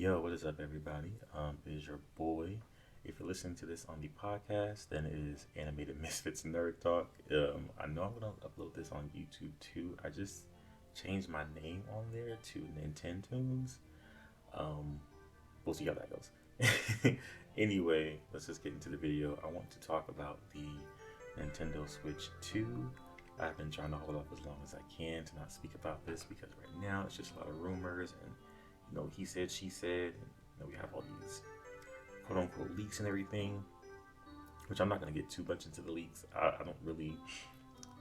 Yo, what is up, everybody? It is your boy. If you're listening to this on the podcast, then it is Animated Misfits Nerd Talk. I know I'm gonna upload this on YouTube too. I just changed my name on there to Nintendoons. Um, we'll see how that goes. Anyway, let's just get into the video. I want to talk about the Nintendo Switch 2. I've been trying to hold off as long as I can to not speak about this because right now it's just a lot of rumors and he said, she said, and we have all these quote unquote leaks and everything, which I'm not going to get too much into the leaks. I don't really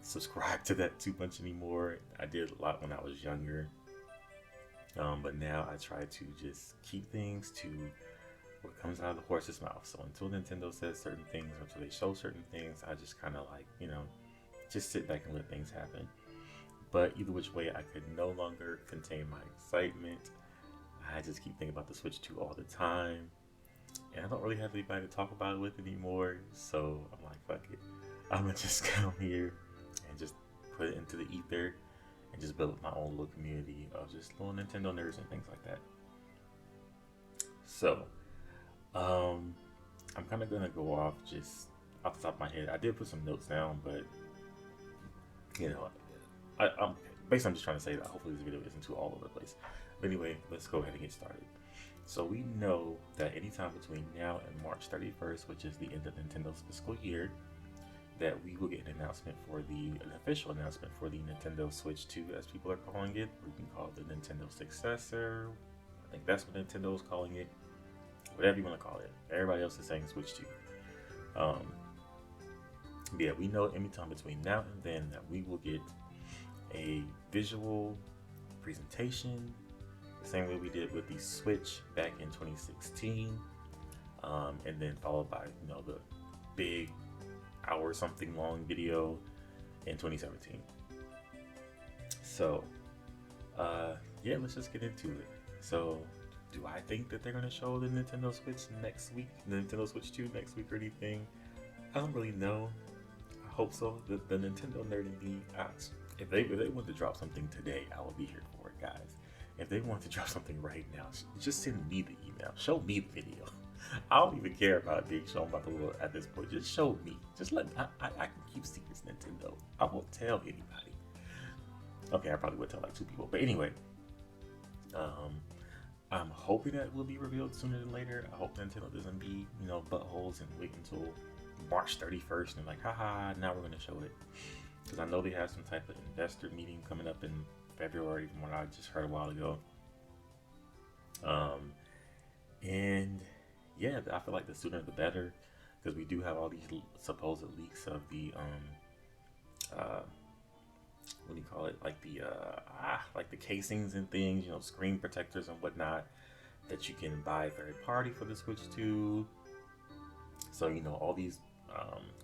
subscribe to that too much anymore. I did a lot when I was younger, but now I try to just keep things to what comes out of the horse's mouth. So until Nintendo says certain things, until they show certain things, I just kind of just sit back and let things happen. But either which way, I could no longer contain my excitement. I just keep thinking about the Switch 2 all the time. And I don't really have anybody to talk about it with anymore. So I'm like, fuck it. I'm going to just come here and just put it into the ether and just build my own little community of just little Nintendo nerds and things like that. So, I'm kind of going to go off just off the top of my head. I did put some notes down, but, I'm basically I'm just trying to say that hopefully this video isn't too all over the place. But anyway, let's go ahead and get started. So we know that anytime between now and March 31st, which is the end of Nintendo's fiscal year, that we will get an official announcement for the Nintendo Switch 2, as people are calling it. We can call it the Nintendo successor. I think that's what Nintendo is calling it. Whatever you want to call it. Everybody else is saying Switch 2. Yeah, we know anytime between now and then that we will get a visual presentation, the same way we did with the Switch back in 2016, and then followed by the big hour something long video in 2017. So yeah, let's just get into it. So do I think that they're going to show the Nintendo Switch next week, the Nintendo Switch 2 next week or anything? I don't really know. I hope so. The Nintendo nerd in me, if they want to drop something today, I will be here for it, guys. If they want to drop something right now, just send me the email. Show me the video. I don't even care about it being shown by the world at this point. Just show me. Just let me. I can keep secrets, Nintendo. I won't tell anybody. Okay, I probably would tell like 2 people. But anyway, I'm hoping that it will be revealed sooner than later. I hope Nintendo doesn't be, buttholes and wait until March 31st and like, haha, now we're going to show it. Because I know they have some type of investor meeting coming up in February from what I just heard a while ago. And yeah, I feel like the sooner the better, because we do have all these supposed leaks of the what do you call it, like the casings and things, screen protectors and whatnot, that you can buy third party for the Switch 2. So all these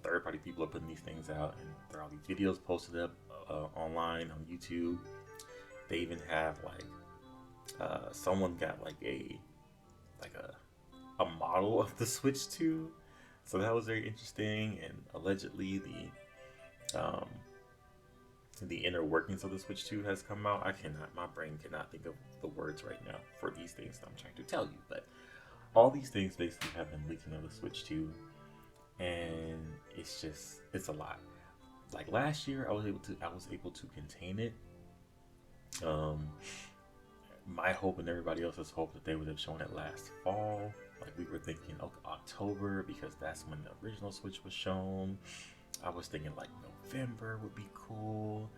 third party people are putting these things out, and there are all these videos posted up online on YouTube. They even have someone got a model of the Switch 2, so that was very interesting. And allegedly the inner workings of the Switch 2 has come out. My brain cannot think of the words right now for these things that I'm trying to tell you, but all these things basically have been leaking of the Switch 2, and it's a lot. Like last year, I was able to contain it. My hope and everybody else's hope that they would have shown it last fall. Like we were thinking, October, because that's when the original Switch was shown. I was thinking like November would be cool,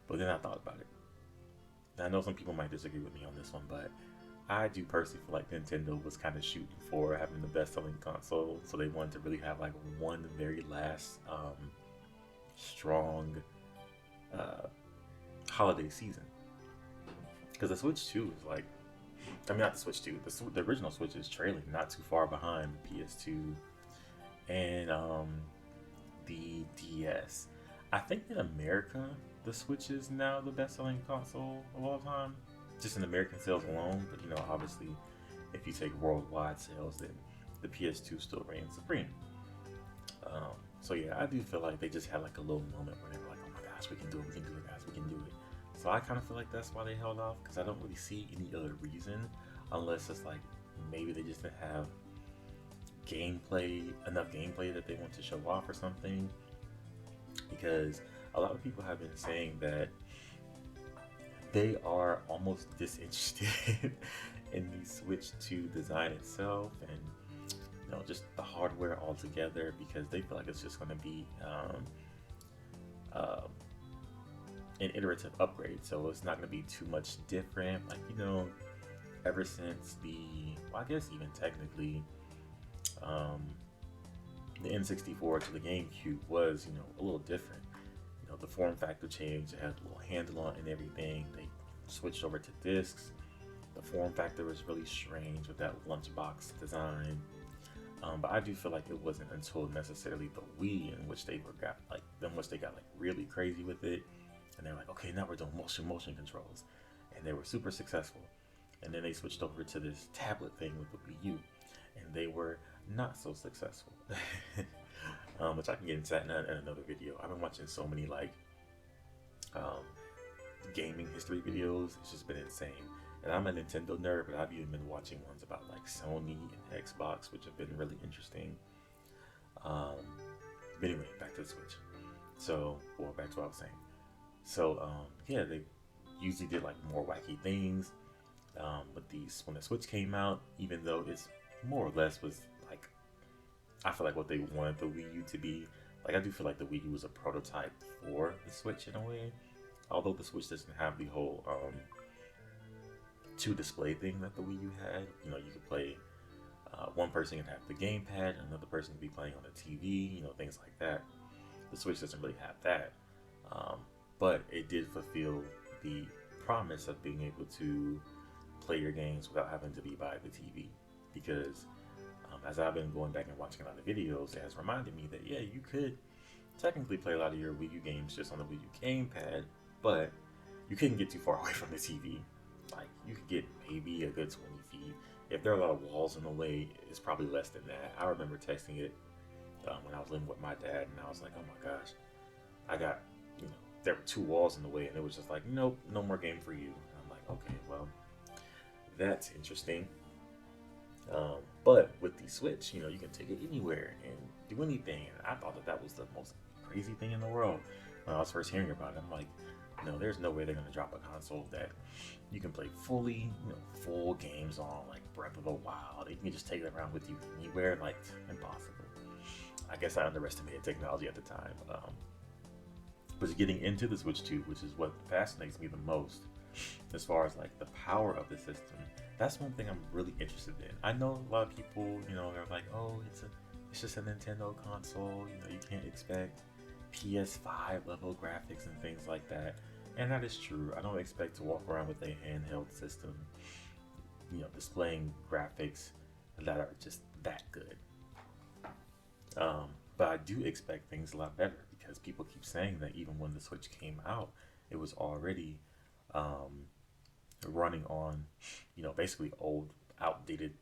but then I thought about it. Now, I know some people might disagree with me on this one, but I do personally feel like Nintendo was kind of shooting for having the best-selling console, so they wanted to really have like one very last strong holiday season. Because the Switch 2 is not the Switch 2, the original Switch is trailing not too far behind the PS2 and the DS. I think in America, the Switch is now the best-selling console of all time, just in American sales alone. But obviously, if you take worldwide sales, then the PS2 still reigns supreme. So yeah, I do feel like they just had like a little moment where they were like, "Oh my gosh, we can do it, guys, we can do it." So I kind of feel like that's why they held off, because I don't really see any other reason, unless it's like maybe they just didn't have enough gameplay that they want to show off or something. Because a lot of people have been saying that they are almost disinterested in the Switch 2 design itself, and just the hardware altogether, because they feel like it's just going to be an iterative upgrade. So it's not going to be too much different. Like, ever since I guess even technically, the N64 to the GameCube was, a little different. The form factor changed. It had a little handle on it and everything. They switched over to discs. The form factor was really strange with that lunchbox design. But I do feel like it wasn't until necessarily the Wii in which they got really crazy with it, and they're like, okay, now we're doing motion controls, and they were super successful. And then they switched over to this tablet thing with the Wii U, and they were not so successful. Which I can get into that in another video. I've been watching so many gaming history videos. It's just been insane. And I'm a Nintendo nerd, but I've even been watching ones about Sony and Xbox, which have been really interesting. But anyway, back to the Switch. Back to what I was saying. Yeah, they usually did more wacky things. But when the Switch came out, even though it's more or less was I feel like what they wanted the Wii U to be. I do feel like the Wii U was a prototype for the Switch in a way. Although the Switch doesn't have the whole two display thing that the Wii U had. You could play, one person can have the gamepad, another person can be playing on the TV, things like that. The Switch doesn't really have that. But it did fulfill the promise of being able to play your games without having to be by the TV. Because as I've been going back and watching a lot of videos, it has reminded me that, yeah, you could technically play a lot of your Wii U games just on the Wii U gamepad, but you couldn't get too far away from the TV. You could get maybe a good 20 feet. If there are a lot of walls in the way, it's probably less than that. I remember texting it when I was living with my dad, and I was like, oh my gosh, I got, there were 2 walls in the way, and it was just like, nope, no more game for you. And I'm like, okay, well, that's interesting. But with the Switch, you can take it anywhere and do anything. And I thought that was the most crazy thing in the world when I was first hearing about it. I'm like, there's no way they're going to drop a console that you can play fully, full games on, like Breath of the Wild. You can just take it around with you anywhere, impossible. I guess I underestimated technology at the time. But getting into the Switch 2, which is what fascinates me the most, as far as the power of the system, that's one thing I'm really interested in. I know a lot of people, they're like, oh, it's just a Nintendo console. You can't expect PS5 level graphics and things like that. And that is true. I don't expect to walk around with a handheld system, displaying graphics that are just that good. But I do expect things a lot better, because people keep saying that even when the Switch came out, it was already running on, basically old, outdated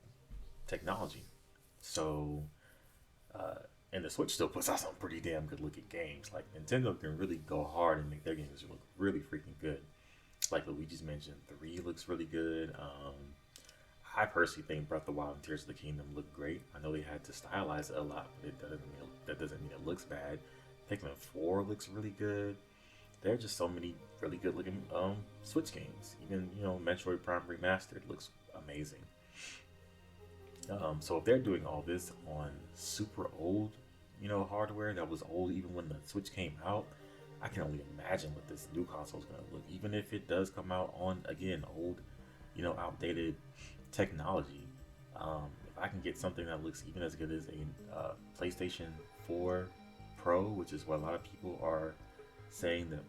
technology. So, and the Switch still puts out some pretty damn good looking games. Nintendo can really go hard and make their games look really freaking good. Like Luigi's Mansion 3 looks really good. I personally think Breath of the Wild and Tears of the Kingdom look great. I know they had to stylize it a lot, but that doesn't mean it looks bad. Pikmin 4 looks really good. There are just so many really good looking Switch games. Even Metroid Prime Remastered looks amazing. So if they're doing all this on super old, hardware that was old even when the Switch came out, I can only imagine what this new console is going to look. Even if it does come out on, again, old, outdated technology. If I can get something that looks even as good as a PlayStation 4 Pro, which is what a lot of people are saying that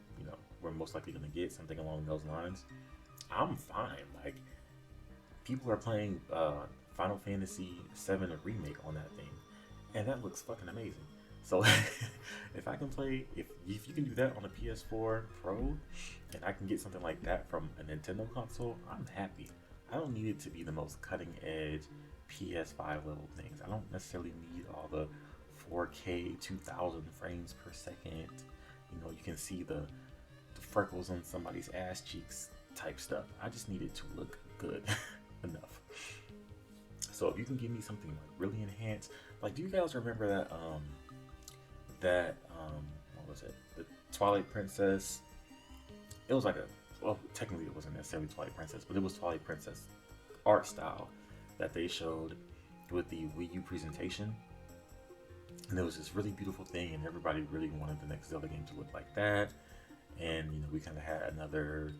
we're most likely going to get, something along those lines, I'm fine. People are playing Final Fantasy VII Remake on that thing, and that looks fucking amazing. So if I can play, if you can do that on a PS4 Pro, and I can get something like that from a Nintendo console, I'm happy. I don't need it to be the most cutting edge PS5 level things. I don't necessarily need all the 4K 2000 frames per second. You can see the freckles on somebody's ass cheeks type stuff. I just need it to look good enough. So if you can give me something like really enhanced, like do you guys remember that what was it? The Twilight Princess. It was like a, well, technically it wasn't necessarily Twilight Princess, but it was Twilight Princess art style that they showed with the Wii U presentation. And it was this really beautiful thing, and everybody really wanted the next Zelda game to look like that. And we kind of had another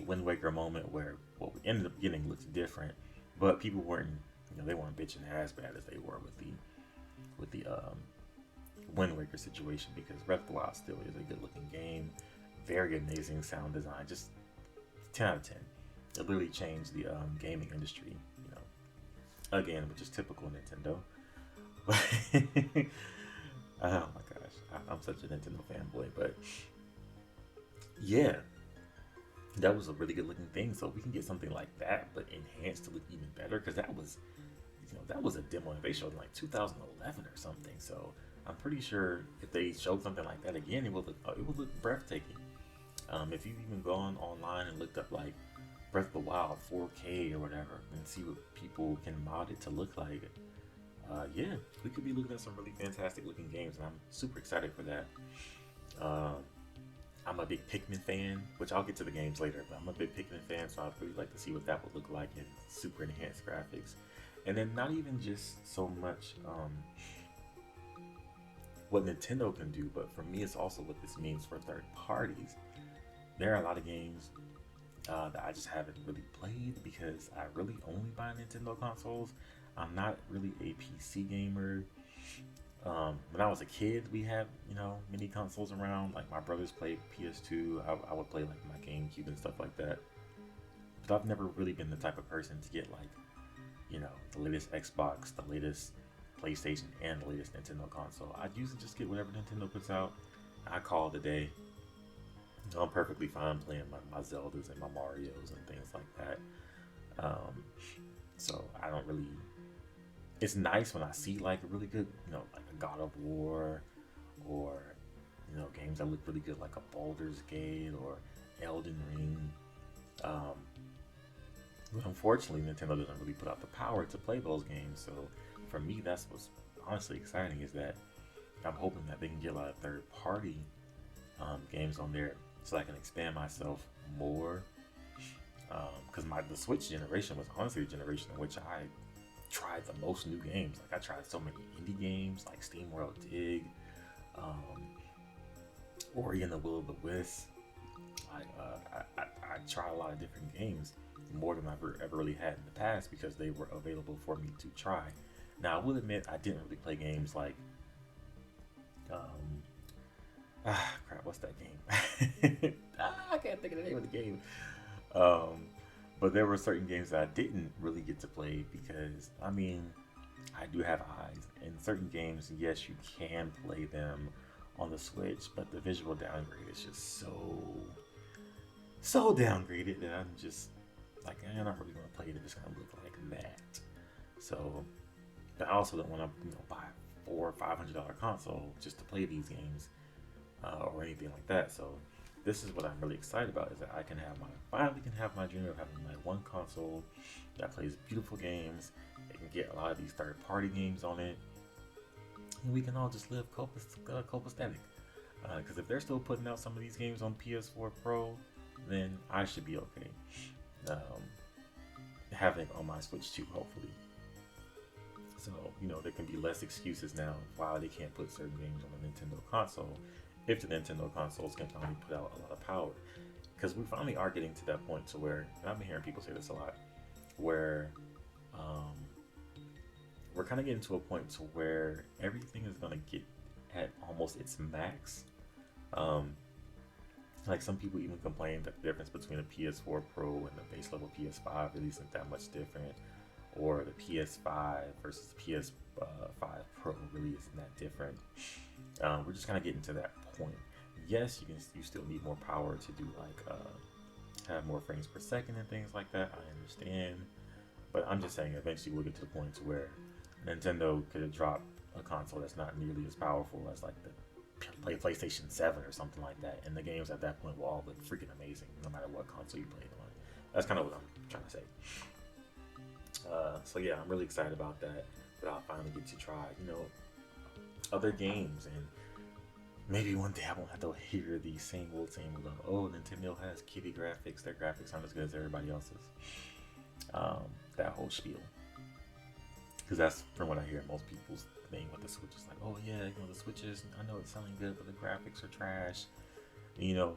Wind Waker moment where what we ended up getting looked different, but people weren't, they weren't bitching as bad as they were with the Wind Waker situation, because Breath of the Wild still is a good looking game, very amazing sound design, just 10 out of 10. It literally changed the gaming industry, again, which is typical Nintendo. Oh my gosh, I'm such a Nintendo fanboy, but yeah, that was a really good looking thing. So we can get something like that, but enhanced to look even better, because that was a demo and they showed in like 2011 or something. So I'm pretty sure if they showed something like that again, it would look breathtaking. If you've even gone online and looked up like Breath of the Wild 4K or whatever, and see what people can mod it to look like, yeah, we could be looking at some really fantastic looking games, and I'm super excited for that. I'm a big Pikmin fan, which I'll get to the games later, but I'm a big Pikmin fan, so I'd really like to see what that would look like in super enhanced graphics. And then not even just so much what Nintendo can do, but for me, it's also what this means for third parties. There are a lot of games that I just haven't really played because I really only buy Nintendo consoles. I'm not really a PC gamer. When I was a kid, we had, mini consoles around. Like my brothers played PS2. I would play like my GameCube and stuff like that. But I've never really been the type of person to get like, the latest Xbox, the latest PlayStation, and the latest Nintendo console. I usually just get whatever Nintendo puts out. I call it a day. I'm perfectly fine playing my Zeldas and my Marios and things like that. So I don't really. It's nice when I see like a really good, like a God of War, or games that look really good, like a Baldur's Gate or Elden Ring. But unfortunately, Nintendo doesn't really put out the power to play those games. So for me, that's what's honestly exciting, is that I'm hoping that they can get a lot of third-party games on there, so I can expand myself more. Because the Switch generation was honestly the generation in which I tried the most new games. Like I tried so many indie games like SteamWorld Dig, Ori and the Will of the Wisp. I tried a lot of different games, more than I've ever really had in the past, because they were available for me to try. Now I will admit I didn't really play games like what's that game? I can't think of the name of the game. But there were certain games that I didn't really get to play because, I do have eyes. In certain games, yes, you can play them on the Switch, but the visual downgrade is just so downgraded that I'm just like, I'm not really going to play it if it's going to look like that. So, but I also don't want to, buy a $400 or $500 console just to play these games or anything like that. So, this is what I'm really excited about, is that I finally can have my dream of having my one console that plays beautiful games. It can get a lot of these third-party games on it, and we can all just live copacetic. Because if they're still putting out some of these games on PS4 Pro, then I should be okay. Having it on my Switch too, hopefully. So, there can be less excuses now why they can't put certain games on the Nintendo console, if the Nintendo consoles can finally put out a lot of power. Because we finally are getting to that point to where, and I've been hearing people say this a lot, where we're kind of getting to a point to where everything is going to get at almost its max. Like some people even complain that the difference between a PS4 Pro and the base level PS5 really isn't that much different, or the PS5 versus the PS5 Pro really isn't that different. We're just kind of getting to that point. Yes, you still need more power to do like have more frames per second and things like that. I understand, but I'm just saying eventually we'll get to the point to where Nintendo could have dropped a console that's not nearly as powerful as like the PlayStation 7 or something like that, and the games at that point will all look freaking amazing no matter what console you play it on. That's kind of what I'm trying to say. So yeah, I'm really excited about that. That I'll finally get to try, other games, and maybe one day I won't have to hear the same old, oh, Nintendo has kitty graphics. Their graphics aren't as good as everybody else's. That whole spiel. Because that's from what I hear, most people's thing with the Switch is like, oh yeah, the Switches, I know it's selling good, but the graphics are trash. And,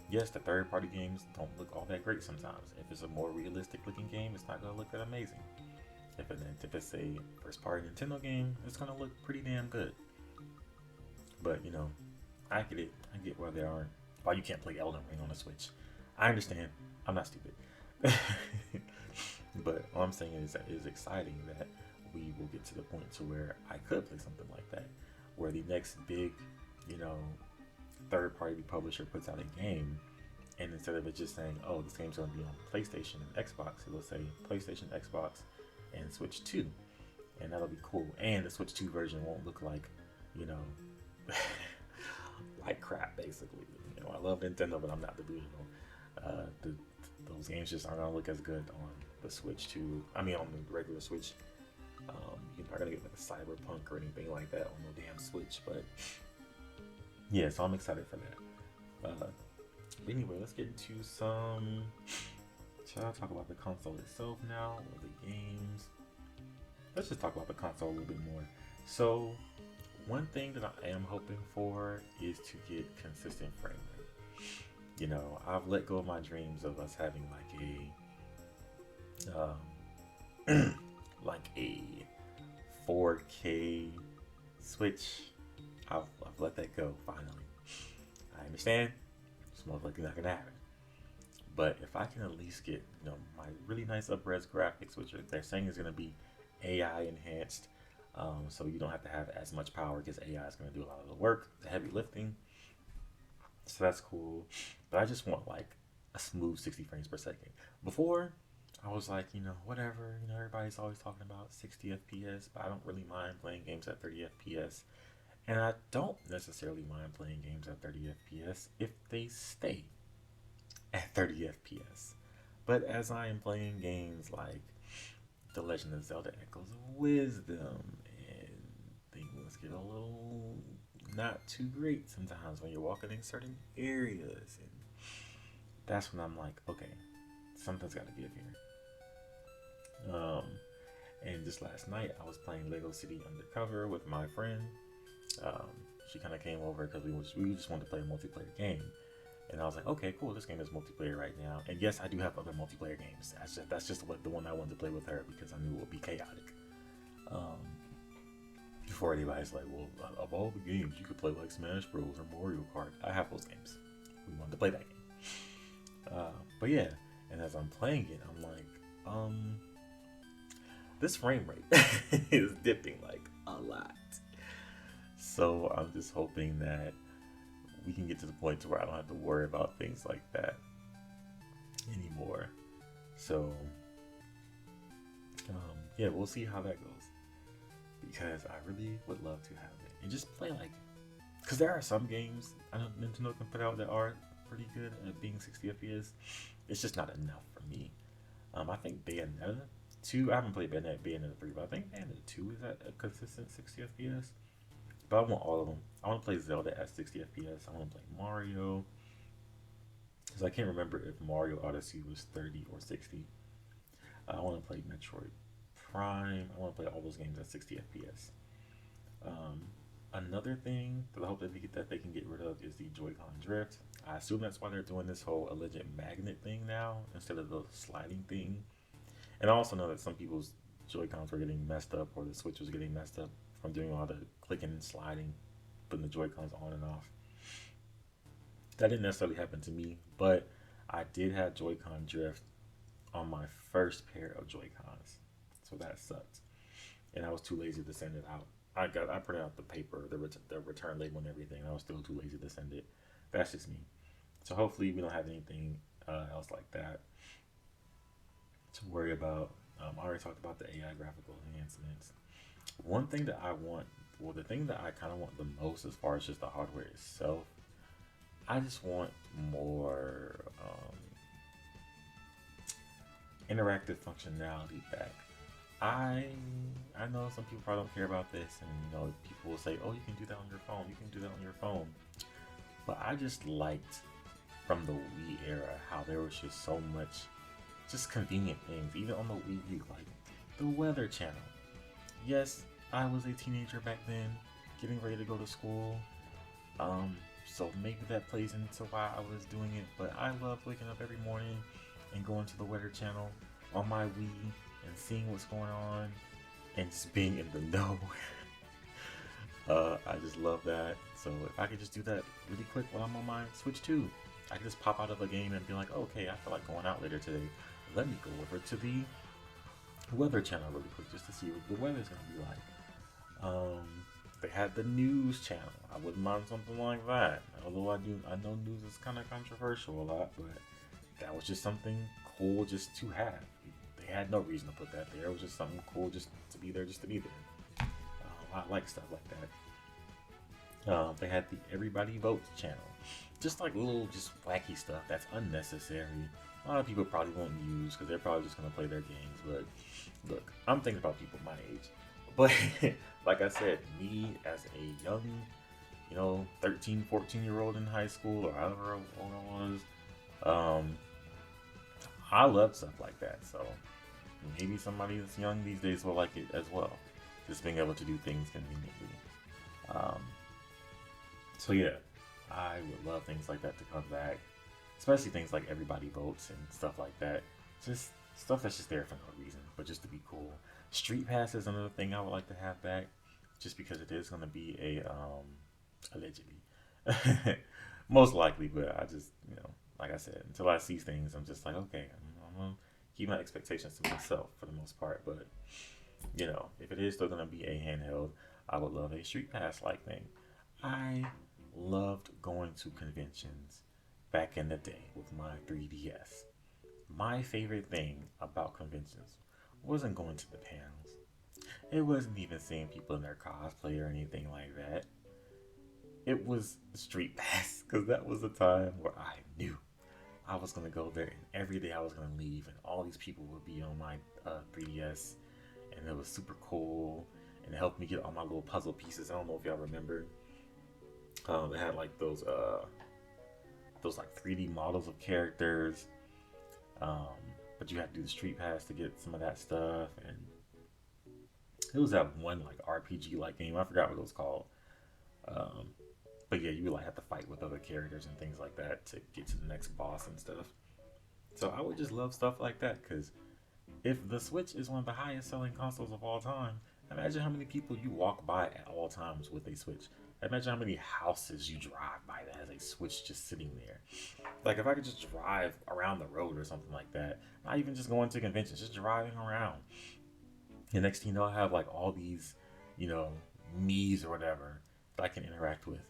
yes, the third-party games don't look all that great sometimes. If it's a more realistic-looking game, it's not gonna look that amazing. If it's a first-party Nintendo game, it's gonna look pretty damn good. But I get it. I get why they aren't. Why you can't play Elden Ring on the Switch. I understand. I'm not stupid. But all I'm saying is that it is exciting that we will get to the point to where I could play something like that, where the next big, you know, third-party publisher puts out a game, and instead of it just saying, "Oh, this game's going to be on PlayStation and Xbox," it will say PlayStation, Xbox, and Switch 2, and that'll be cool. And the Switch 2 version won't look like, you know, like crap, basically. I love Nintendo, but I'm not delusional. Those games just aren't gonna look as good on the Switch 2. I mean, on the regular Switch. You're not gonna get like a Cyberpunk or anything like that on no damn Switch. But yeah, so I'm excited for that. But anyway, let's get into some. Shall I talk about the console itself now, or the games? Let's just talk about the console a little bit more. So, one thing that I am hoping for is to get consistent frame rate. I've let go of my dreams of us having like a 4K Switch. I've let that go finally. I understand it's most likely not gonna happen, but if I can at least get my really nice up-res graphics, which they're saying is gonna be AI enhanced, so you don't have to have as much power because AI is gonna do a lot of the work, the heavy lifting. So that's cool, but I just want like a smooth 60 frames per second. Before, I was like, whatever, everybody's always talking about 60 FPS, but I don't really mind playing games at 30 FPS. And I don't necessarily mind playing games at 30 FPS if they stay at 30 FPS. But as I am playing games like The Legend of Zelda Echoes of Wisdom, and things get a little not too great sometimes when you're walking in certain areas, and that's when I'm like, okay, something's got to give here. And just last night I was playing Lego City Undercover with my friend. She kind of came over because we just wanted to play a multiplayer game, and I was like, okay, cool, this game is multiplayer right now. And yes, I do have other multiplayer games. That's just the one I wanted to play with her because I knew it would be chaotic. Before anybody's like, well, of all the games you could play like Smash Bros or Mario Kart, I have those games. We wanted to play that game. But yeah, and as I'm playing it, I'm like, this frame rate is dipping like a lot. So I'm just hoping that we can get to the point to where I don't have to worry about things like that anymore. So yeah, we'll see how that goes, because I really would love to have it and just play like, because there are some games I know Nintendo can put out that are pretty good at being 60 FPS. It's just not enough for me. I think Bayonetta 2, I haven't played Bayonetta 3, but I think Bayonetta 2 is at a consistent 60 FPS. But I want all of them. I want to play Zelda at 60 FPS. I want to play Mario, because I can't remember if Mario Odyssey was 30 or 60. I want to play Metroid Prime. I want to play all those games at 60 FPS. Another thing that I hope that they can get rid of is the Joy-Con drift. I assume that's why they're doing this whole alleged magnet thing now instead of the sliding thing. And I also know that some people's Joy-Cons were getting messed up, or the Switch was getting messed up from doing all the clicking and sliding, putting the Joy-Cons on and off. That didn't necessarily happen to me, but I did have Joy-Con drift on my first pair of Joy-Cons, so that sucked. And I was too lazy to send it out. I printed out the paper, the return label and everything, and I was still too lazy to send it. That's just me. So hopefully we don't have anything else like that to worry about. I already talked about the AI graphical enhancements. One thing that I want, well, the thing that I kind of want the most as far as just the hardware itself, I just want more interactive functionality back. I I know some people probably don't care about this, and people will say, "Oh, you can do that on your phone. You can do that on your phone." But I just liked from the Wii era how there was just so much just convenient things, even on the Wii U, like the Weather Channel. Yes, I was a teenager back then, getting ready to go to school. So maybe that plays into why I was doing it, but I love waking up every morning and going to the Weather Channel on my Wii and seeing what's going on and just being in the know. I just love that. So if I could just do that really quick while I'm on my Switch 2, I could just pop out of a game and be like, okay, I feel like going out later today. Let me go over to the Weather Channel really quick just to see what the weather's gonna be like. They had the news channel. I wouldn't mind something like that. Although I know news is kind of controversial a lot, but that was just something cool just to have. They had no reason to put that there. It was just something cool just to be there, just to be there. I like stuff like that. They had the Everybody Votes channel. Just like little, just wacky stuff that's unnecessary. A lot of people probably won't use because they're probably just going to play their games. But look, I'm thinking about people my age. But like I said, me as a young, 13, 14-year-old in high school or however old I was, I love stuff like that. So maybe somebody that's young these days will like it as well. Just being able to do things conveniently. Um, so yeah, I would love things like that to come back, especially things like Everybody Votes and stuff like that. Just stuff that's just there for no reason, but just to be cool. Street Pass is another thing I would like to have back, just because it is going to be a allegedly, most likely. But I just like I said, until I see things, I'm just like, okay, I'm gonna keep my expectations to myself for the most part. But if it is still going to be a handheld, I would love a Street Pass like thing. I loved going to conventions back in the day with my 3DS. My favorite thing about conventions wasn't going to the panels. It wasn't even seeing people in their cosplay or anything like that. It was Street Pass because that was the time where I knew I was gonna go there, and every day I was gonna leave, and all these people would be on my 3DS, and it was super cool, and it helped me get all my little puzzle pieces. I don't know if y'all remember. They had like those like 3D models of characters, um, but you had to do the Street Pass to get some of that stuff, and it was that one like RPG like game. I forgot what it was called. Um, but yeah, you would like have to fight with other characters and things like that to get to the next boss and stuff. So I would just love stuff like that because if the Switch is one of the highest selling consoles of all time, imagine how many people you walk by at all times with a Switch. Imagine how many houses you drive by that has a Switch just sitting there. Like if I could just drive around the road or something like that, not even just going to conventions, just driving around. The next thing you know, I have like all these, you know, Mii's or whatever that I can interact with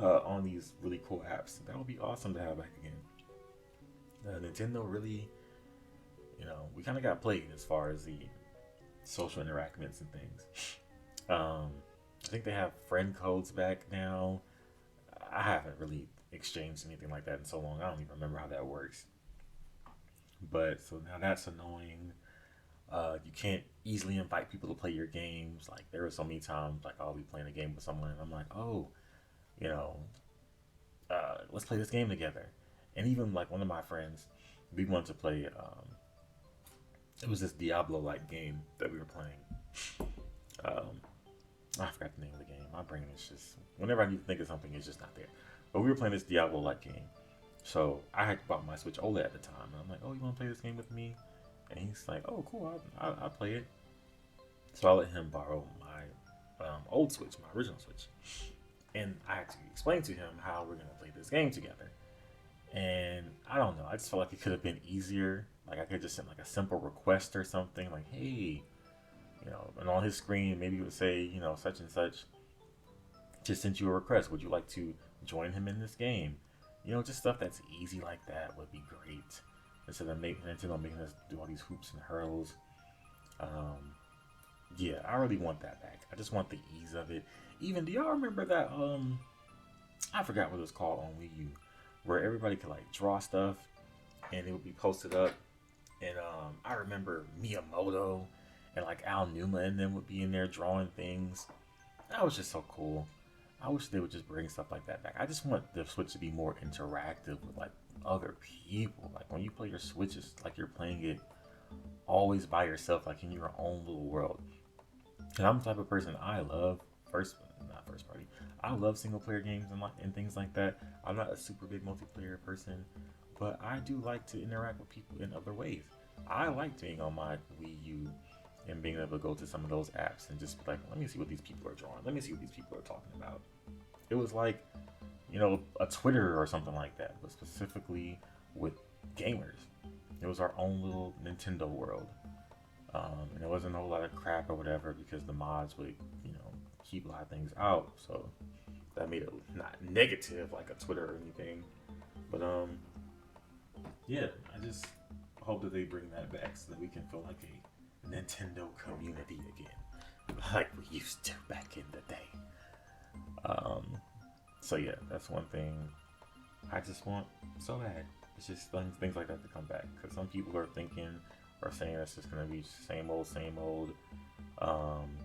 on these really cool apps. That would be awesome to have back again. Nintendo really, we kind of got played as far as the social interactions and things. I think they have friend codes back now. I haven't really exchanged anything like that in so long. I don't even remember how that works. But so now that's annoying. You can't easily invite people to play your games. Like there were so many times like I'll be playing a game with someone and I'm like, oh, you know, let's play this game together. And even like one of my friends, we wanted to play. It was this Diablo-like game that we were playing. Um, I forgot the name of the game. My brain is just whenever I need to think of something, it's just not there. But we were playing this Diablo-like game. So I had bought my Switch OLED at the time, and I'm like, "Oh, you want to play this game with me?" And he's like, "Oh, cool, I'll play it." So I let him borrow my old Switch, my original Switch, and I had to explain to him how we're gonna play this game together. And I don't know, I just felt like it could have been easier. Like I could just send like a simple request or something, like, "Hey," and on his screen maybe it would say, such and such just sent you a request. Would you like to join him in this game? Just stuff that's easy like that would be great. Instead of making us do all these hoops and hurdles. Um, yeah, I really want that back. I just want the ease of it. Even do y'all remember that? I forgot what it was called on Wii U, where everybody could like draw stuff and it would be posted up, And I remember Miyamoto and like Al Numa and them would be in there drawing things. That was just so cool. I wish they would just bring stuff like that back. I just want the Switch to be more interactive with like other people. Like when you play your Switch, it's like you're playing it always by yourself, like in your own little world. And I'm the type of person I love first, not first party. I love single player games and things like that. I'm not a super big multiplayer person, but I do like to interact with people in other ways. I like being on my Wii U and being able to go to some of those apps and just be like, let me see what these people are drawing. Let me see what these people are talking about. It was like, a Twitter or something like that, but specifically with gamers. It was our own little Nintendo world. And it wasn't a whole lot of crap or whatever because the mods would, keep a lot of things out. So that made it not negative like a Twitter or anything. But yeah, I just hope that they bring that back so that we can feel like a Nintendo community again, like we used to back in the day. So yeah, that's one thing I just want so bad. It's just things like that to come back because some people are thinking or saying it's just gonna be same old um,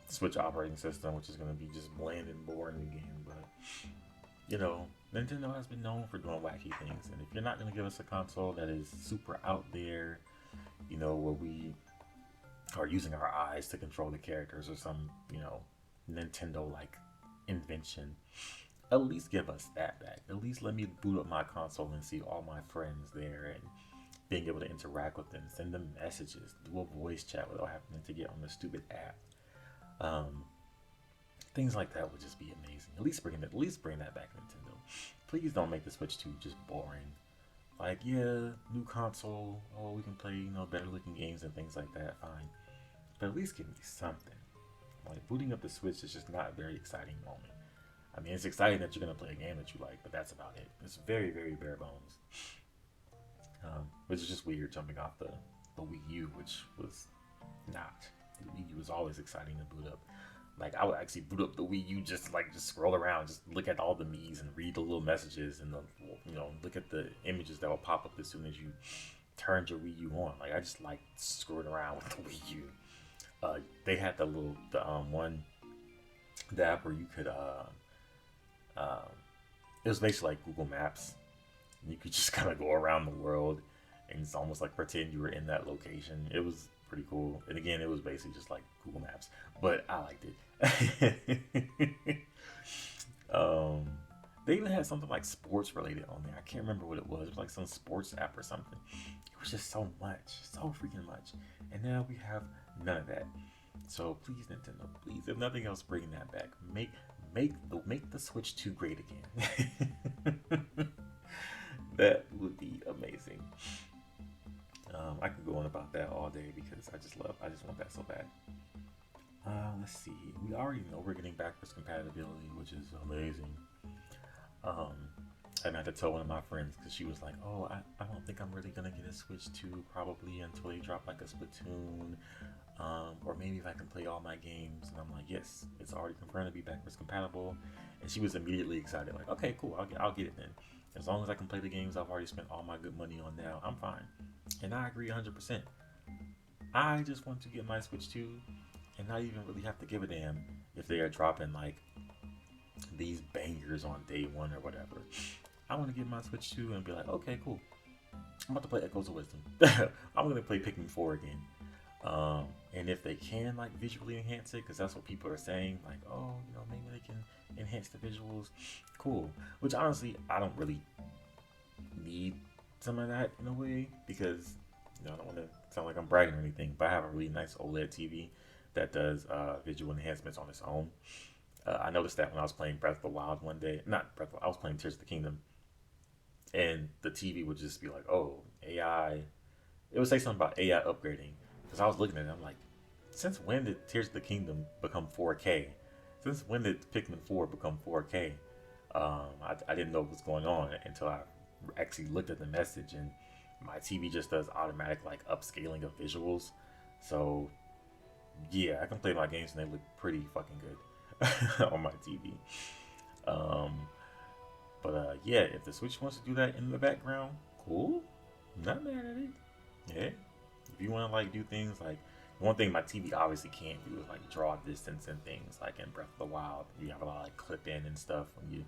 Switch operating system, which is gonna be just bland and boring again. But Nintendo has been known for doing wacky things, and if you're not gonna give us a console that is super out there, where we are using our eyes to control the characters or some, Nintendo like invention, at least give us that back. At least let me boot up my console and see all my friends there and being able to interact with them, send them messages, do a voice chat without having to get on the stupid app. Um, Things like that would just be amazing. At least bring that back, Nintendo. Please don't make the Switch 2 just boring. Like, yeah, new console. Oh, we can play, better looking games and things like that. Fine, but at least give me something. Like booting up the Switch is just not a very exciting moment. I mean, it's exciting that you're gonna play a game that you like, but that's about it. It's very, very bare bones. Which is just weird jumping off the Wii U, which was not. The Wii U was always exciting to boot up. Like I would actually boot up the Wii U just scroll around, just look at all the Mii's and read the little messages and look at the images that will pop up as soon as you turned your Wii U on. Like I just like screwing around with the Wii U. They had the app where you could it was basically like Google Maps. And you could just kind of go around the world and it's almost like pretend you were in that location. It was pretty cool. And again, it was basically just like Google Maps, but I liked it. They even had something like sports related on there. I can't remember what it was. It was like some sports app or something. It was just so much, so freaking much. And now we have none of that. So please, Nintendo, please, if nothing else, bring that back. Make the Switch 2 great again. That would be amazing. I could go on about that all day because I just want that so bad. Let's see. We already know we're getting backwards compatibility, which is amazing. I had to tell one of my friends because she was like, "Oh, I don't think I'm really gonna get a Switch 2 probably until they drop like a Splatoon, or maybe if I can play all my games." And I'm like, "Yes, it's already confirmed to be backwards compatible." And she was immediately excited, like, "Okay, cool, I'll get it then. As long as I can play the games I've already spent all my good money on now, I'm fine." And I agree 100%. I just want to get my Switch 2 and not even really have to give a damn if they are dropping like these bangers on day one or whatever. I want to get my Switch 2 and be like, okay, cool. I'm about to play Echoes of Wisdom. I'm going to play Pikmin 4 again. And if they can like visually enhance it, because that's what people are saying, like, oh, maybe they can enhance the visuals. Cool. Which honestly, I don't really need some of that in a way because I don't want to sound like I'm bragging or anything, but I have a really nice OLED TV that does visual enhancements on its own. I noticed that when I was playing Breath of the Wild one day, not Breath of the Wild, I was playing Tears of the Kingdom, and the TV would just be like, "Oh, AI." It would say something about AI upgrading because I was looking at it. I'm like, since when did Tears of the Kingdom become 4K? Since when did Pikmin 4 become 4K? I didn't know what was going on until I actually looked at the message, and my TV just does automatic like upscaling of visuals. So yeah, I can play my games and they look pretty fucking good on my TV. Yeah, if the Switch wants to do that in the background, cool. Not mad at it. Yeah, If you want to like do things like one thing my TV obviously can't do is like draw distance and things like in Breath of the Wild. You have a lot of like clip in and stuff when you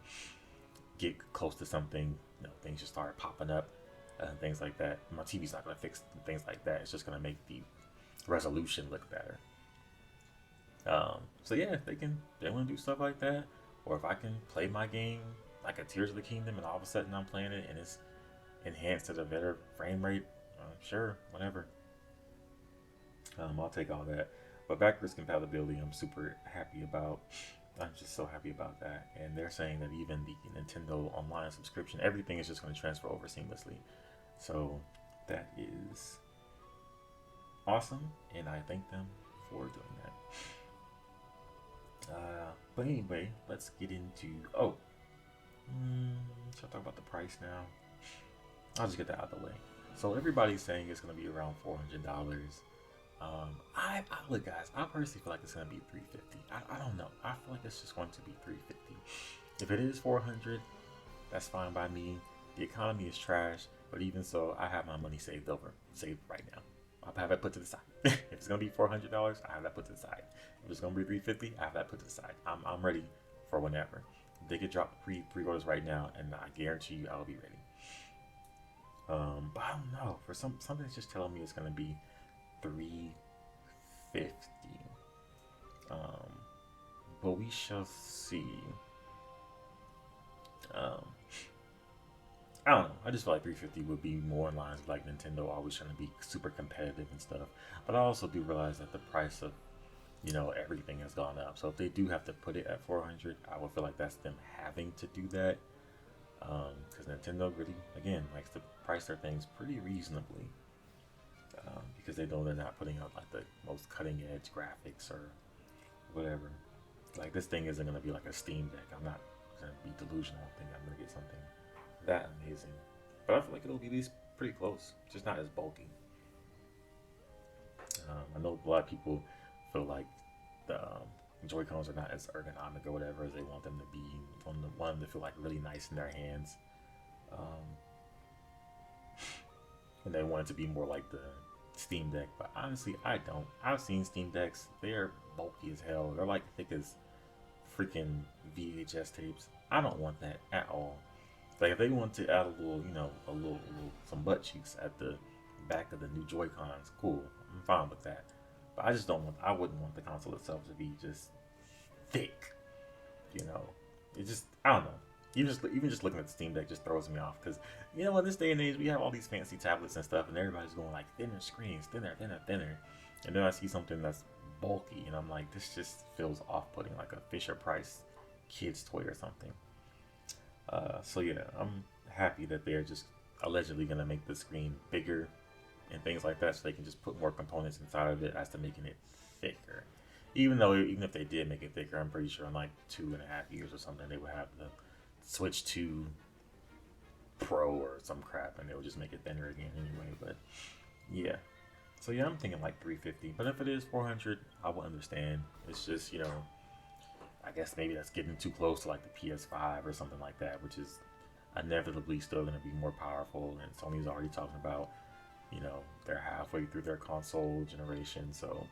get close to something, things just start popping up and things like that. My TV's not gonna fix things like that. It's just gonna make the resolution look better. So yeah, if they want to do stuff like that, or if I can play my game like a Tears of the Kingdom, and all of a sudden I'm playing it and it's enhanced at a better frame rate, sure, whatever. I'll take all that. But backwards compatibility, I'm super happy about. I'm just so happy about that. And they're saying that even the Nintendo Online subscription, everything is just going to transfer over seamlessly. So that is awesome, and I thank them for doing that. But anyway, let's get into. Should I talk about the price now? I'll just get that out of the way. So everybody's saying it's going to be around $400. I look, guys. I personally feel like it's gonna be 350. I don't know. I feel like it's just going to be 350. If it is 400, that's fine by me. The economy is trash, but even so, I have my money saved right now. I'll have that put to the side. If it's gonna be $400, I have that put to the side. If it's gonna be 350, I have that put to the side. I'm ready for whenever. They could drop pre-orders right now, and I guarantee you I'll be ready. But I don't know. For something's just telling me it's gonna be 350. But we shall see. I don't know. I just feel like 350 would be more in line with like Nintendo always trying to be super competitive and stuff. But I also do realize that the price of everything has gone up. So if they do have to put it at 400, I would feel like that's them having to do that. Because Nintendo really, again, likes to price their things pretty reasonably. Because they know they're not putting out like the most cutting edge graphics or whatever. Like this thing isn't gonna be like a Steam Deck. I'm not gonna be delusional. I think I'm gonna get something that amazing. But I feel like it'll be at least pretty close. Just not as bulky. I know a lot of people feel like the Joy-Cons are not as ergonomic or whatever as they want them to be. Want them to feel like really nice in their hands. And they want it to be more like the Steam Deck, but honestly, I don't. I've seen Steam Decks; they're bulky as hell. They're like thick as freaking VHS tapes. I don't want that at all. Like if they want to add a little, some butt cheeks at the back of the new Joy Cons, cool. I'm fine with that. But I just don't want. I wouldn't want the console itself to be just thick. It just. I don't know. Even just looking at the Steam Deck just throws me off because in this day and age we have all these fancy tablets and stuff and everybody's going like thinner screens, thinner, and then I see something that's bulky and I'm like, this just feels off-putting, like a Fisher Price kid's toy or something. So yeah, I'm happy that they're just allegedly gonna make the screen bigger and things like that, so they can just put more components inside of it as to making it thicker. Even if they did make it thicker, I'm pretty sure in like 2.5 years or something they would have the Switch 2 Pro or some crap and they'll just make it thinner again anyway. But yeah, so yeah, I'm thinking like 350, but if it is 400, I will understand. It's just I guess maybe that's getting too close to like the PS5 or something like that, which is inevitably still going to be more powerful. And Sony's already talking about they're halfway through their console generation, so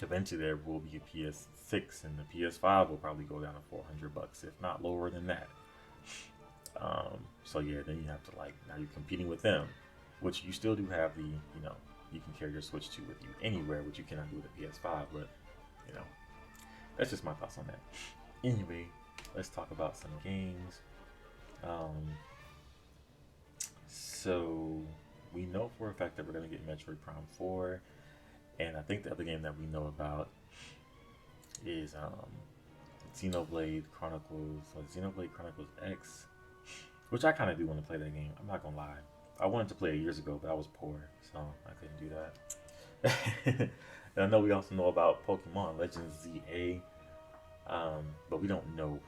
eventually there will be a PS6 and the PS5 will probably go down to $400, if not lower than that. So yeah, then you have to now you're competing with them, which you still do have the you can carry your Switch 2 with you anywhere, which you cannot do with the PS5. But that's just my thoughts on that. Anyway, let's talk about some games. So we know for a fact that we're gonna get Metroid Prime 4. And I think the other game that we know about is Xenoblade Chronicles X, which I kind of do want to play that game. I'm not gonna lie. I wanted to play it years ago, but I was poor, so I couldn't do that. And I know we also know about Pokemon Legends ZA, but we don't know.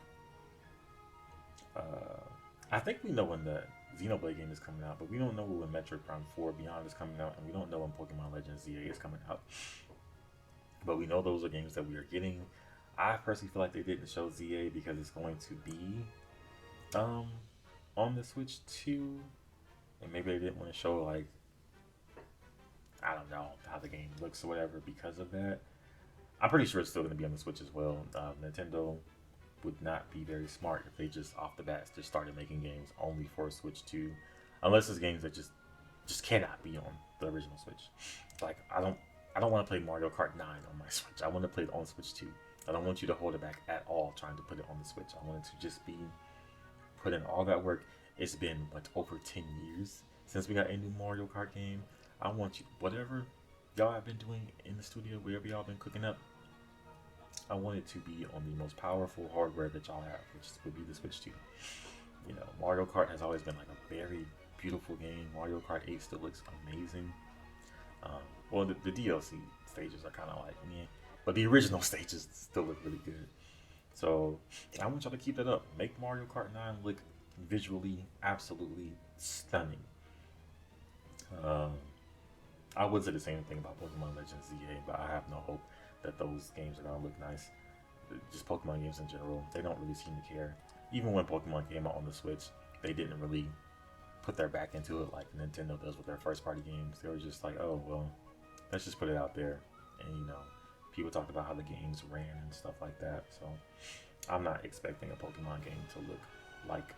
I think we know when the Xenoblade game is coming out, but we don't know when Metroid Prime 4 Beyond is coming out, and we don't know when Pokemon Legends ZA is coming out. But we know those are games that we are getting. I personally feel like they didn't show ZA because it's going to be on the Switch 2, and maybe they didn't want to show I don't know how the game looks or whatever because of that. I'm pretty sure it's still going to be on the Switch as well. Nintendo would not be very smart if they just off the bat just started making games only for Switch 2, unless it's games that just cannot be on the original Switch. Like I don't want to play Mario Kart 9 on my Switch. I want to play it on Switch 2. I don't want you to hold it back at all trying to put it on the Switch. I want it to just be put in all that work. It's been what over 10 years since we got a new Mario Kart game. I want you whatever y'all have been doing in the studio, wherever y'all been cooking up. I want it to be on the most powerful hardware that y'all have, which would be the Switch 2. You know, Mario Kart has always been like a very beautiful game. Mario Kart 8 still looks amazing. Well, the DLC stages are kind of like meh, but the original stages still look really good. So I want y'all to keep that up. Make Mario Kart 9 look visually absolutely stunning. Um, I would say the same thing about Pokemon Legends ZA, but I have no hope that those games are gonna look nice. Just Pokemon games in general, they don't really seem to care. Even when Pokemon came out on the Switch, they didn't really put their back into it like Nintendo does with their first party games. They were just like, oh well, let's just put it out there, and you know, people talked about how the games ran and stuff like that. So I'm not expecting a Pokemon game to look like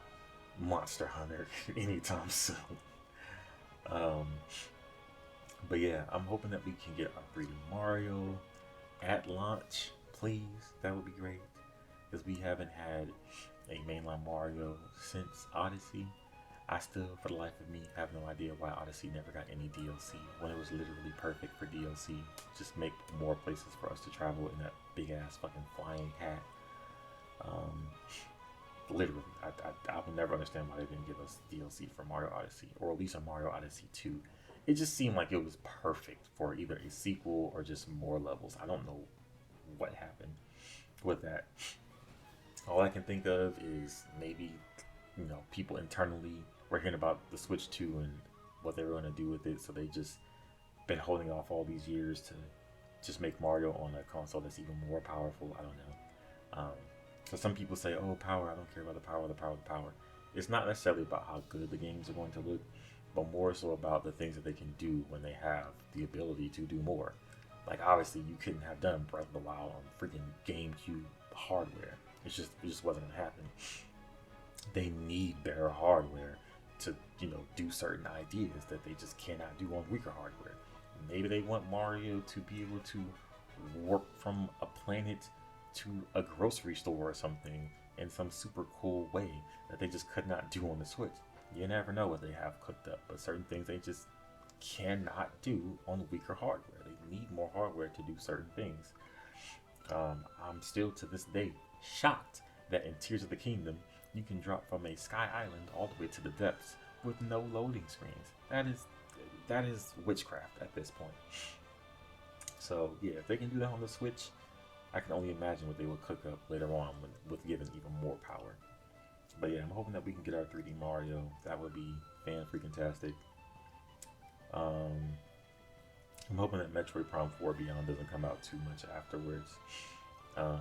Monster Hunter anytime soon. Um, but yeah, I'm hoping that we can get our 3D Mario at launch, please. That would be great because we haven't had a mainline Mario since Odyssey. I still, for the life of me, have no idea why Odyssey never got any DLC when it was literally perfect for DLC. Just make more places for us to travel in that big ass fucking flying hat. Um, Literally, I will never understand why they didn't give us DLC for Mario Odyssey, or at least a Mario Odyssey 2. It just seemed like it was perfect for either a sequel or just more levels. I don't know what happened with that. All I can think of is maybe, you know, people internally were hearing about the Switch 2 and what they were going to do with it, so they just been holding off all these years to just make Mario on a console that's even more powerful. I don't know. So some people say, "Oh, power! I don't care about the power, the power, the power." It's not necessarily about how good the games are going to look, but more so about the things that they can do when they have the ability to do more. Like obviously, you couldn't have done Breath of the Wild on freaking GameCube hardware. It just wasn't gonna happen. They need better hardware to do certain ideas that they just cannot do on weaker hardware. Maybe they want Mario to be able to warp from a planet to a grocery store or something in some super cool way that they just could not do on the Switch. You never know what they have cooked up, but certain things they just cannot do on weaker hardware. They need more hardware to do certain things. I'm still to this day shocked that in Tears of the Kingdom you can drop from a sky island all the way to the depths with no loading screens. That is witchcraft at this point. So yeah, if they can do that on the Switch, I can only imagine what they would cook up later on with given even more power. But yeah, I'm hoping that we can get our 3D Mario. That would be fan freaking tastic. I'm hoping that Metroid Prime 4 Beyond doesn't come out too much afterwards. Um,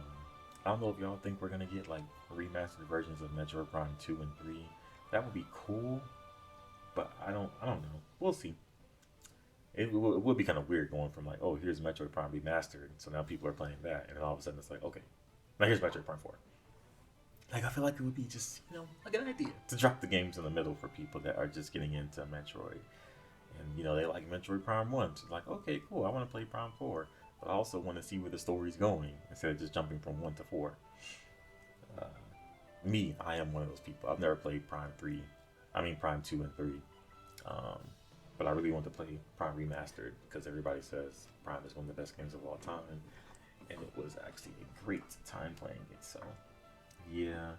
I don't know if y'all think we're gonna get like remastered versions of Metroid Prime 2 and 3. That would be cool, but I don't know. We'll see. It would be kind of weird going from like, oh, here's Metroid Prime Remastered, so now people are playing that, and then all of a sudden it's like, okay, now here's Metroid Prime 4. Like, I feel like it would be just, a good idea to drop the games in the middle for people that are just getting into Metroid. And, they like Metroid Prime 1. So, like, okay, cool, I want to play Prime 4. But I also want to see where the story's going instead of just jumping from 1 to 4. Uh, I am one of those people. I've never played Prime 2 and 3. But I really want to play Prime Remastered because everybody says Prime is one of the best games of all time. And it was actually a great time playing it. So, yeah.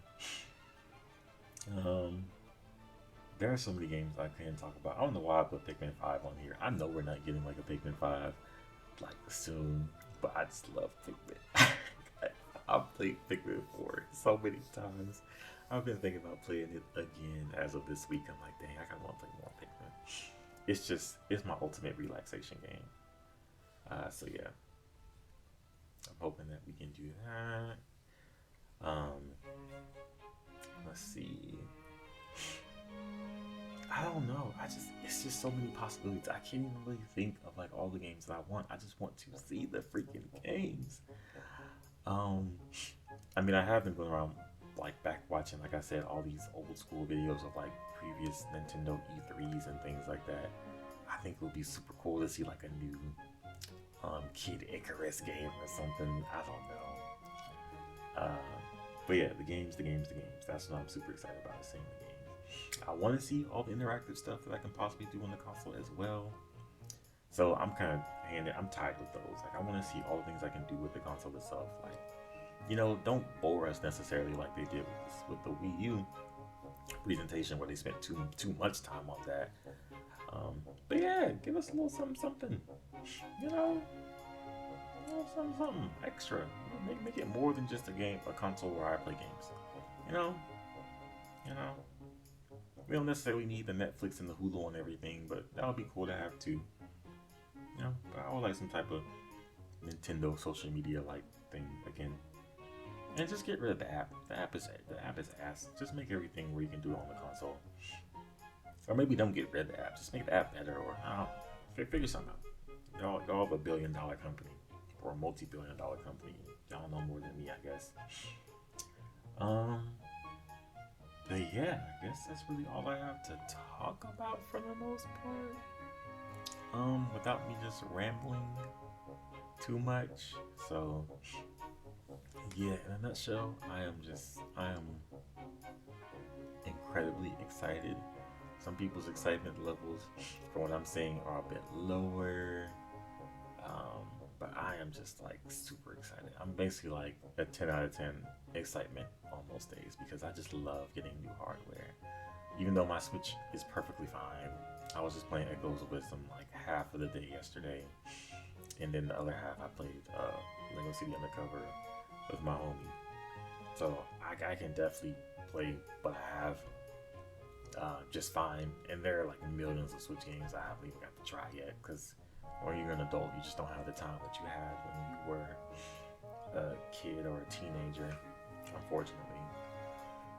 There are so many games I can talk about. I don't know why I put Pikmin 5 on here. I know we're not getting like a Pikmin 5 like soon, but I just love Pikmin. I've played Pikmin 4 so many times. I've been thinking about playing it again as of this week. I'm like, dang, I kind of want to play more Pikmin. It's my ultimate relaxation game. So yeah, I'm hoping that we can do that. Let's see. I don't know. It's just so many possibilities. I can't even really think of like all the games that I want. I just want to see the freaking games. Um, I mean, I have been going around like back watching, like I said, all these old school videos of like previous Nintendo E3s and things like that. I think it would be super cool to see like a new Kid Icarus game or something. I don't know. But yeah, the games. That's what I'm super excited about, is seeing the games. I want to see all the interactive stuff that I can possibly do on the console as well. So I'm kind of I'm tired of those. Like I want to see all the things I can do with the console itself. Like, don't bore us necessarily like they did with the Wii U presentation, where they spent too much time on that. But yeah, give us a little something. You know, a little something extra. Make it more than just a console where I play games. You know, you know. We don't necessarily need the Netflix and the Hulu and everything, but that would be cool to have too. But I would like some type of Nintendo social media like thing again. And just get rid of the app. The app is ass. Just make everything where you can do it on the console. Or maybe don't get rid of the app. Just make the app better, or I don't know. Figure something out. Y'all have a $1 billion company, or a multi-billion-dollar company. Y'all know more than me, I guess. Um, but yeah, I guess that's really all I have to talk about for the most part. Without me just rambling too much. So yeah, in a nutshell, I am incredibly excited. Some people's excitement levels, from what I'm seeing, are a bit lower. But I am just like super excited. I'm basically like a 10 out of 10 excitement on most days, because I just love getting new hardware. Even though my Switch is perfectly fine, I was just playing Echoes of Wisdom like half of the day yesterday, and then the other half I played Lego City Undercover with my homie. So I can definitely play what I have just fine. And there are like millions of Switch games I haven't even got to try yet, because when you're an adult, you just don't have the time that you had when you were a kid or a teenager, unfortunately.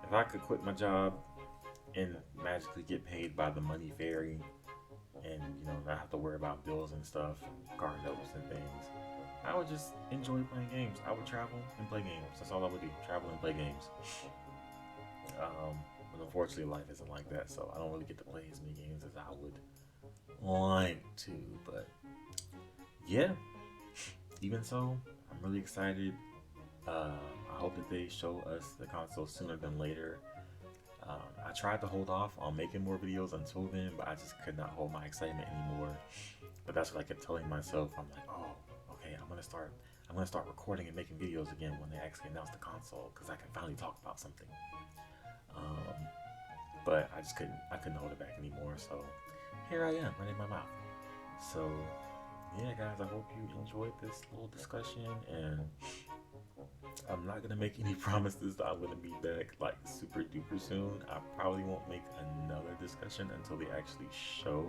If I could quit my job and magically get paid by the money fairy, and not have to worry about bills and stuff, car notes and things, I would just enjoy playing games. I would travel and play games. That's all I would do. Travel and play games. But unfortunately, life isn't like that, so I don't really get to play as many games as I would like to. But yeah, even so, I'm really excited. I hope that they show us the console sooner than later. I tried to hold off on making more videos until then, but I just could not hold my excitement anymore. But that's what I kept telling myself. I'm like, oh, okay, I'm gonna start recording and making videos again when they actually announce the console, because I can finally talk about something. But I couldn't hold it back anymore. So here I am, running my mouth. So yeah, guys, I hope you enjoyed this little discussion, and I'm not gonna make any promises that I'm gonna be back like super duper soon. I probably won't make another discussion until they actually show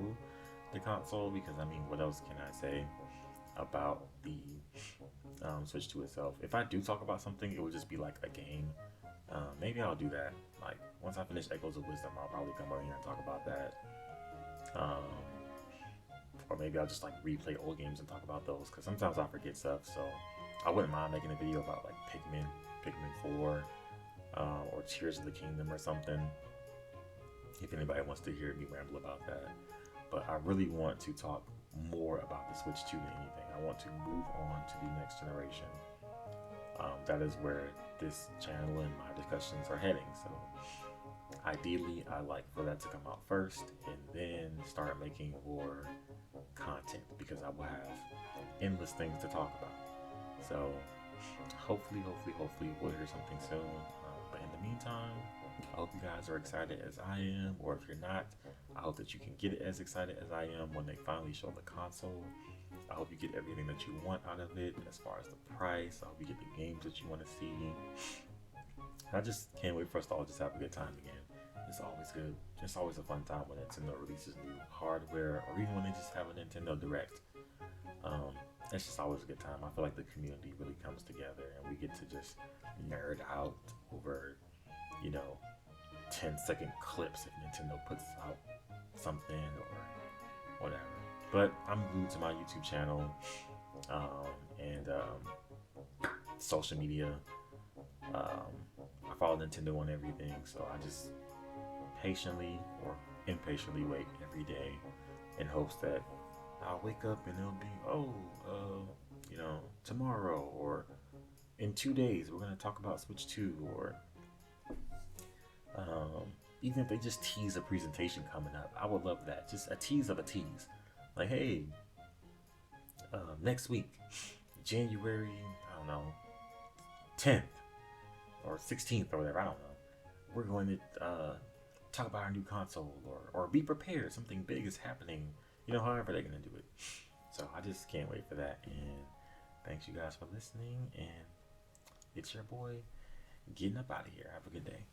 the console, because I mean, what else can I say about the Switch 2 itself? If I do talk about something, it would just be like a game. Maybe I'll do that. Like once I finish Echoes of Wisdom, I'll probably come over here and talk about that. Or maybe I'll just like replay old games and talk about those, because sometimes I forget stuff. So I wouldn't mind making a video about like Pikmin 4, or Tears of the Kingdom or something, if anybody wants to hear me ramble about that. But I really want to talk more about the Switch 2 than anything. I want to move on to the next generation. That is where this channel and my discussions are heading. So ideally, I like for that to come out first, and then start making more content, because I will have endless things to talk about. So hopefully we'll hear something soon. But in the meantime, I hope you guys are excited as I am, or if you're not, I hope that you can get as excited as I am when they finally show the console. I hope you get everything that you want out of it, as far as the price. I hope you get the games that you want to see. I just can't wait for us to all just have a good time again. It's always good. It's always a fun time when Nintendo releases new hardware, or even when they just have a Nintendo Direct. It's just always a good time. I feel like the community really comes together, and we get to just nerd out over, 10-second clips if Nintendo puts out something or whatever. But I'm glued to my YouTube channel and social media. I follow Nintendo on everything, so I just patiently or impatiently wait every day in hopes that I'll wake up and it'll be, tomorrow or in 2 days we're gonna talk about Switch 2, or even if they just tease a presentation coming up, I would love that. Just a tease of a tease, like, hey, next week, January, I don't know, 10th or 16th or whatever, I don't know, we're going to talk about our new console, or be prepared, something big is happening, however they're gonna do it. So I just can't wait for that. And thanks you guys for listening, and it's your boy getting up out of here. Have a good day.